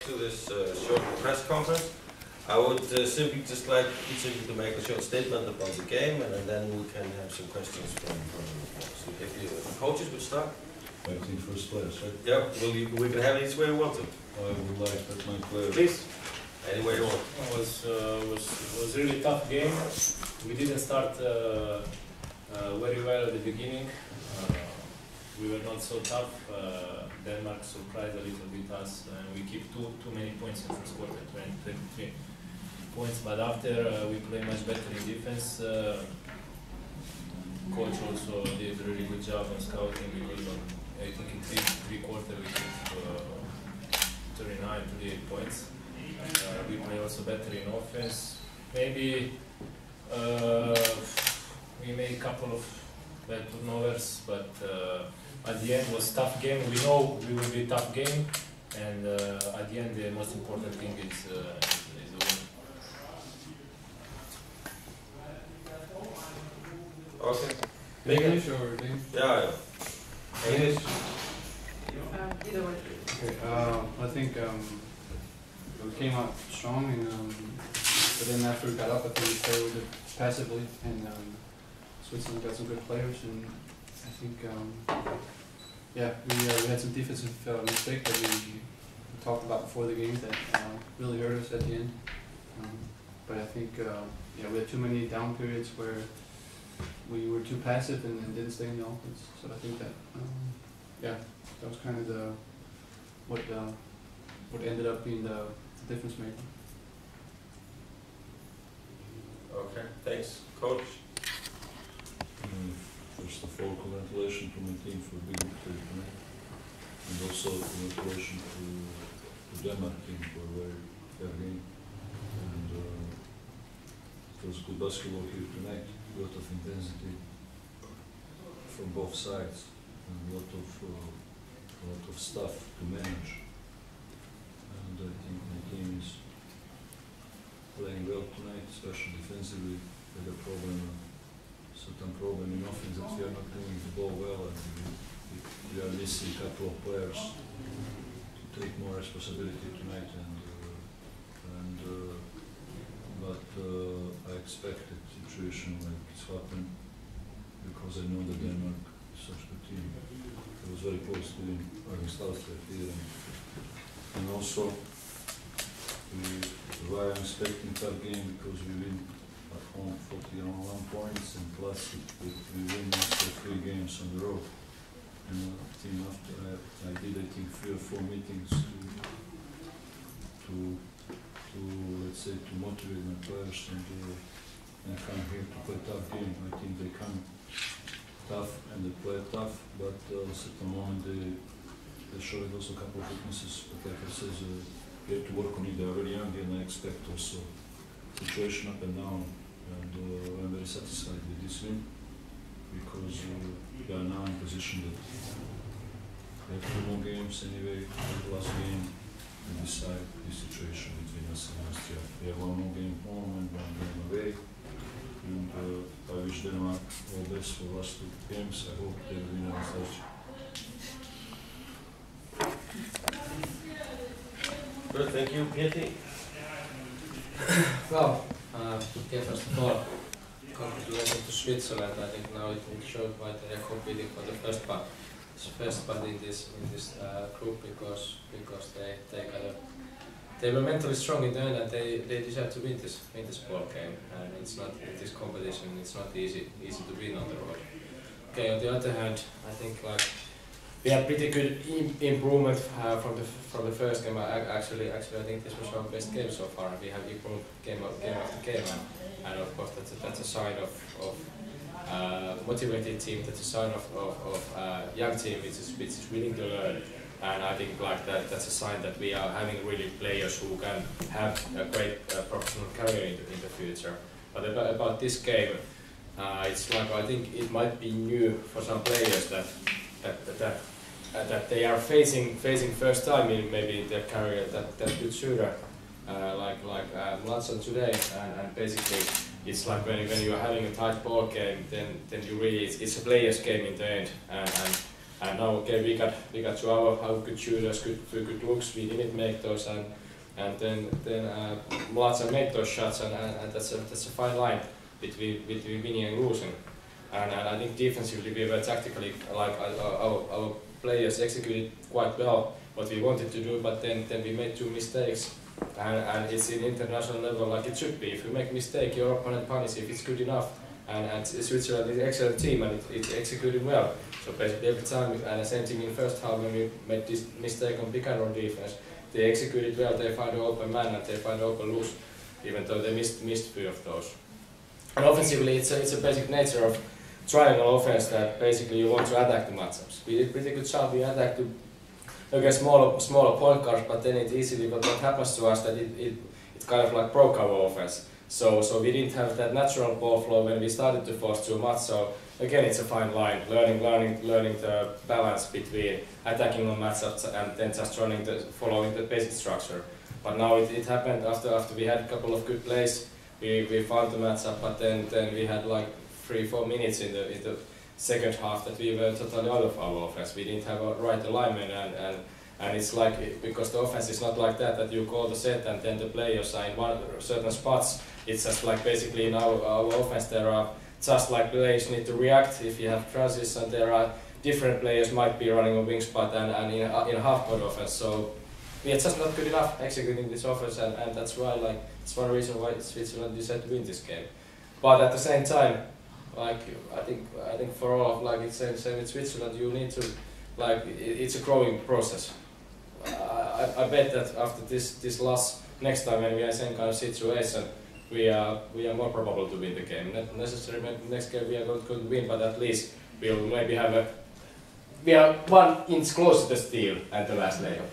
To this short press conference, I would simply just like each of you to make a short statement about the game, and then we can have some questions from the so if the coaches would start. I think first players, right? Yeah, we can have it each way we want to. I would like that my player. Please, any way you want. It was really tough game. We didn't start very well at the beginning. We were not so tough. Denmark surprised a little bit us, and we keep too many points in first quarter, 23 points. But after we play much better in defense. Coach also did a really good job on scouting because I think in three quarters we took 38 points. We play also better in offense. Maybe we made a couple of bad turnovers, but at the end was tough game. We know we will be a tough game, and at the end the most important thing is the win. Okay. English or Danish? Yeah. English. Either way. Okay. I think we came out strong, and but then after we got up, I think we played a little bit passively, and Switzerland got some good players, and I think yeah, we had some defensive mistakes that we talked about before the game that really hurt us at the end. But I think yeah, we had too many down periods where we were too passive and didn't stay in the offense. So I think that yeah, that was kind of the what ended up being the difference maker. Okay. Thanks, coach. First of all, congratulations to my team for big victory tonight, and also congratulations to Denmark team for a very fair game. And it was good basketball here tonight. A lot of intensity from both sides, and a lot of stuff to manage. And I think my team is playing well tonight, especially defensively. We had a certain problem in offense that we are not moving the ball well, and we are missing a couple of players to take more responsibility tonight. But I expected situation like this happened because I know that Denmark is such a good team. I was very close to him against Austria here, and also why I'm expecting that game because we win at home 41 points, and plus we win also 3 games on the road. And I think after I did, I think 3 or 4 meetings to let's say to motivate my players and come here to play tough game. I think they come tough and they play tough, but at the moment they showed also a couple of weaknesses. But like I said, we have to work on it. They are very young, and I expect also situation up and down. And I'm very satisfied with this win because we are now in position that we have 2 more games anyway. The last game and decide the situation between us and Austria. We have 1 more game home and 1 game away. And I wish Denmark all the best for the last 2 games. I hope they will win against Austria. Good, thank you, Pieti. Well, first of all, congratulations to Switzerland. I think now it showed why they are competing for the first part in this group because they were mentally strong in the end, and they deserve to win this ball game. And it's not in this competition. It's not easy to win on the road. Okay. On the other hand, I think we had pretty good improvement from the first game. Actually, I think this was our best game so far. We have improved game after game, and of course that's a sign of motivated team. That's a sign of young team which is willing to learn. And I think that's a sign that we are having really players who can have a great professional career in the future. But about this game, it's like I think it might be new for some players that they are facing first time in maybe their career that good shooter like Mladen today, and basically it's like when you are having a tight ball game, then you really it's a player's game in the end, And now, okay, we got to our good shooters, good looks. We didn't make those, and then Mlaza made those shots, and that's a fine line between winning and losing. And I think defensively we were tactically, like our players executed quite well what we wanted to do, but then we made 2 mistakes. And it's in international level like it should be. If you make a mistake, your opponent punishes if it's good enough. And Switzerland is an excellent team, and it executed well. So basically every time, and the same thing in first half when we made this mistake on pick and roll defense, they executed well. They find an open man and they find an open loose, even though they missed 3 of those. And offensively, it's a basic nature of triangle offense that basically you want to attack the matchups. We did pretty good job. We attacked against smaller point guards, but then it easily. But what happens to us that it kind of like broke our offense. So we didn't have that natural ball flow when we started to force too much. So again, it's a fine line, learning the balance between attacking on matchups and then just following the basic structure. But now it happened after we had a couple of good plays. We found the matchup, but then we had like 3-4 minutes in the second half that we were totally out of our offense. We didn't have a right alignment, and it's like, because the offense is not like that you call the set and then the players are in certain spots. It's just like basically in our offense there are just like players need to react. If you have transition, there are different players might be running a wing spot and in a half-court offense. So we are just not good enough executing this offense, and that's why, like, it's one reason why Switzerland decided to win this game. But at the same time, like, I think for all of, like, it's same with Switzerland, you need to, like, it's a growing process. I bet that after this loss, next time when we are in same kind of situation, we are more probable to win the game. Not necessarily next game we are going to win, but at least we'll maybe have we are 1 inch closer to the steal at the last layup.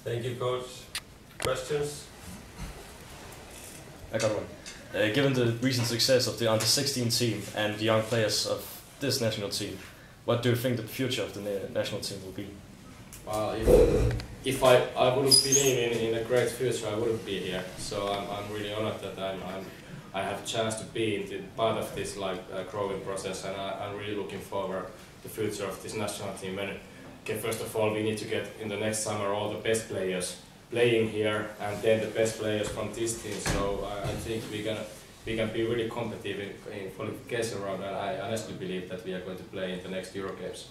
Thank you, coach. Questions? I got one. Given the recent success of the under-16 team and the young players of this national team, what do you think the future of the national team will be? Well, if I wouldn't believe in a great future, I wouldn't be here. So I'm really honored that I have a chance to be part of this growing process, and I'm really looking forward to the future of this national team. Okay, first of all, we need to get in the next summer all the best players playing here, and then the best players from this team. So I think we can be really competitive in qualification round, and I honestly believe that we are going to play in the next Euro Games.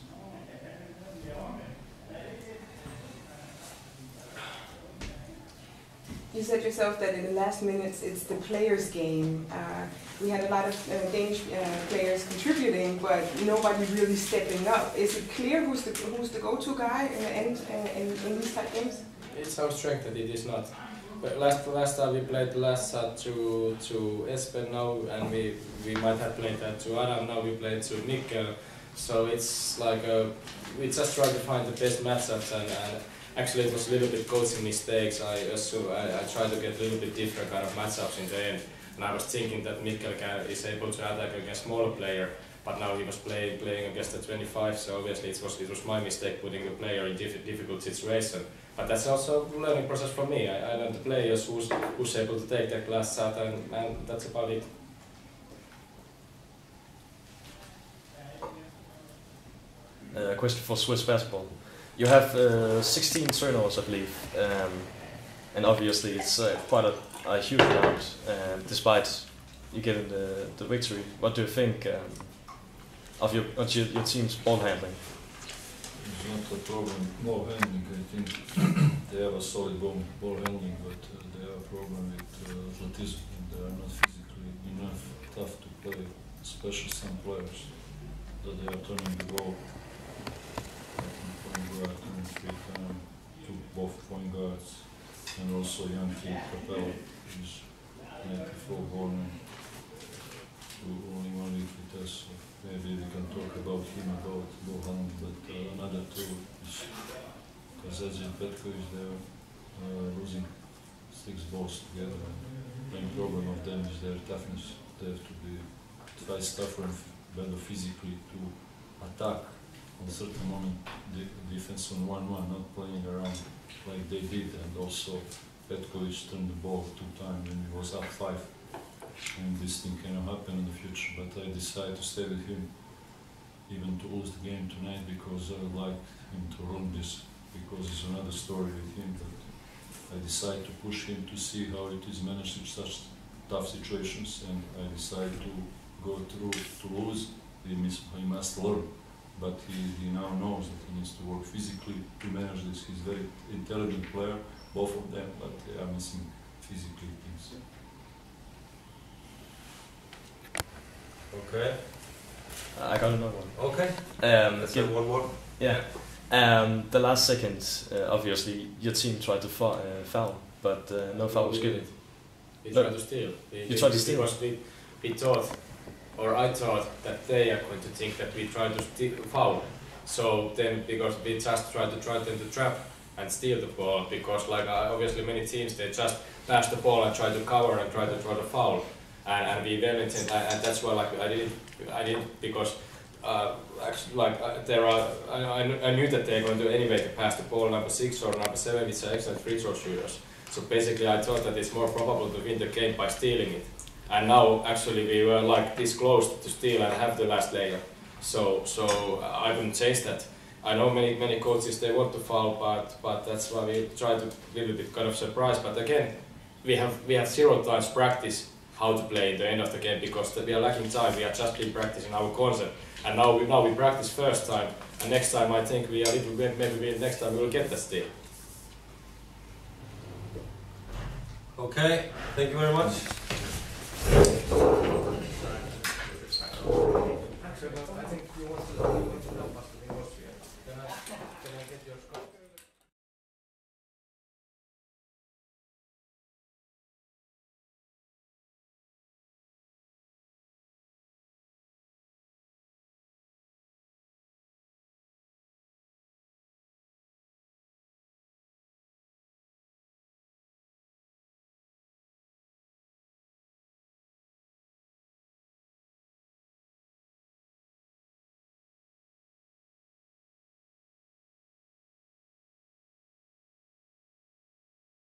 You said yourself that in the last minutes it's the players' game. We had a lot of Danish players contributing, but nobody really stepping up. Is it clear who's the go-to guy in these type games? It's our strength that it is not. But last time we played the last shot to Espen now, and we might have played that to Adam. Now we played to Mikkel. So it's like we just try to find the best matchups, and actually it was a little bit coaching mistakes. I tried to get a little bit different kind of matchups in the end, and I was thinking that Mikkel is able to attack against smaller player, but now he was playing against the 25. So obviously it was my mistake putting the player in difficult situation. But that's also a learning process for me. I learned the players who's able to take that last shot, and that's about it. A question for Swiss basketball. You have 16 turnovers, I believe, and obviously it's quite a huge amount. Despite you getting the victory, what do you think of your team's ball handling? It's not a problem. Ball handling, I think they have a solid ball handling, but they have a problem with athleticism. They are not physically enough tough to play, especially some players that they are turning the ball. Point guard and 3 times to both point guards, and also young kid Capel is 94 born and only 1 week with us. So maybe we can talk about him about ball handling, but another 2 is Kazaji and Petkovic, they are losing 6 balls together. The main problem of them is their toughness. They have to be twice tougher and better physically to attack. On a certain moment, the defense on 1-1, not playing around like they did, and also Petkovic turned the ball 2 times when he was up 5. And this thing cannot happen in the future, but I decided to stay with him even to lose the game tonight, because I like him to run this, because it's another story with him that I decided to push him to see how it is managed in such tough situations, and I decided to go through to lose. He must learn, but he now knows that he needs to work physically to manage this. He's a very intelligent player, both of them, but they are missing physically things. Okay. I got another one. Okay. Let's have one more. Yeah. The last second, obviously, your team tried to foul, but no foul was given. We No. tried to steal. You tried to steal? Because we thought, or I thought, that they are going to think that we tried to foul. So then, because we just tried to them to trap and steal the ball, because like obviously many teams, they just pass the ball and try to cover and try to draw the foul. And we then and that's why like I didn't because actually like I knew that they're going to anyway to pass the ball number 6 or number 7, which are excellent free throw shooters. So basically I thought that it's more probable to win the game by stealing it. And now actually we were like this close to steal and have the last layer. So I wouldn't change that. I know many coaches they want to foul, but that's why we try to little bit kind of surprise. But again, we have 0 times practice how to play in the end of the game, because we are lacking time. We are just been practicing our concept, and now we practice first time, and next time I think we are little bit, maybe next time we will get that steal. Okay, thank you very much. Actually, I think you want to help us in Austria. Can I get your score?